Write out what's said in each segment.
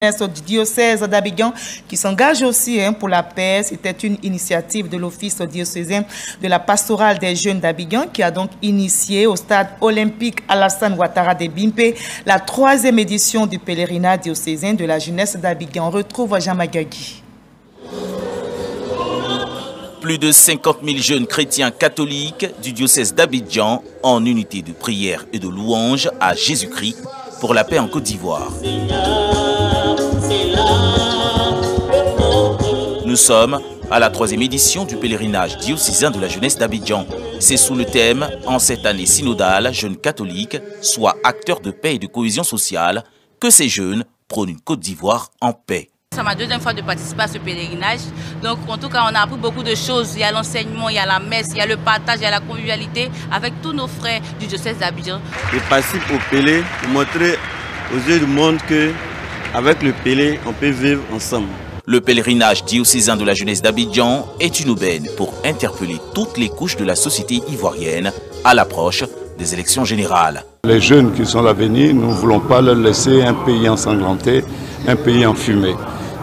du diocèse d'Abidjan qui s'engage aussi pour la paix. C'était une initiative de l'Office diocésain de la pastorale des jeunes d'Abidjan qui a donc initié au stade olympique Alassane Ouattara de Bimpe la 3e édition du pèlerinage diocésain de la jeunesse d'Abidjan. On retrouve Jean Magagui. Plus de 50 000 jeunes chrétiens catholiques du diocèse d'Abidjan en unité de prière et de louange à Jésus-Christ pour la paix en Côte d'Ivoire. Nous sommes à la 3e édition du pèlerinage diocésain de la jeunesse d'Abidjan. C'est sous le thème « En cette année synodale, jeunes catholiques, soit acteurs de paix et de cohésion sociale » que ces jeunes prônent une Côte d'Ivoire en paix. C'est ma 2e fois de participer à ce pèlerinage. Donc en tout cas, on a appris beaucoup de choses. Il y a l'enseignement, il y a la messe, il y a le partage, il y a la convivialité avec tous nos frères du diocèse d'Abidjan. Je participe au Pélé pour montrer aux yeux du monde qu'avec le Pélé, on peut vivre ensemble. Le pèlerinage diocésain de la jeunesse d'Abidjan est une aubaine pour interpeller toutes les couches de la société ivoirienne à l'approche des élections générales. Les jeunes qui sont l'avenir, nous ne voulons pas leur laisser un pays ensanglanté, un pays enfumé.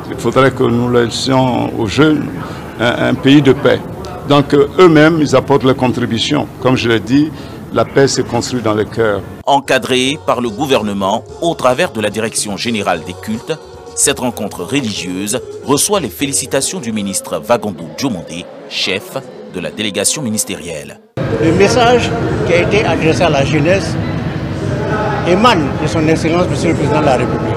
Il faudrait que nous laissions aux jeunes un pays de paix. Donc eux-mêmes, ils apportent leur contribution. Comme je l'ai dit, la paix se construit dans le cœur. Encadrée par le gouvernement au travers de la Direction générale des cultes, cette rencontre religieuse reçoit les félicitations du ministre Vagondou Diomandé, chef de la délégation ministérielle. Le message qui a été adressé à la jeunesse émane de son Excellence Monsieur le Président de la République,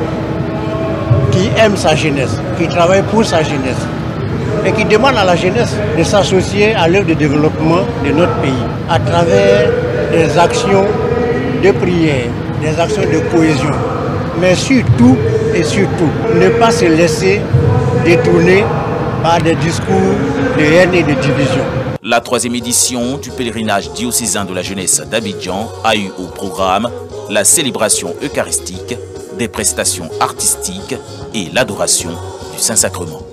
qui aime sa jeunesse, qui travaille pour sa jeunesse et qui demande à la jeunesse de s'associer à l'œuvre de développement de notre pays à travers des actions de prière, des actions de cohésion, mais surtout et surtout ne pas se laisser détourner par des discours de haine et de division. La 3e édition du pèlerinage diocésain de la jeunesse d'Abidjan a eu au programme la célébration eucharistique, des prestations artistiques et l'adoration du Saint-Sacrement.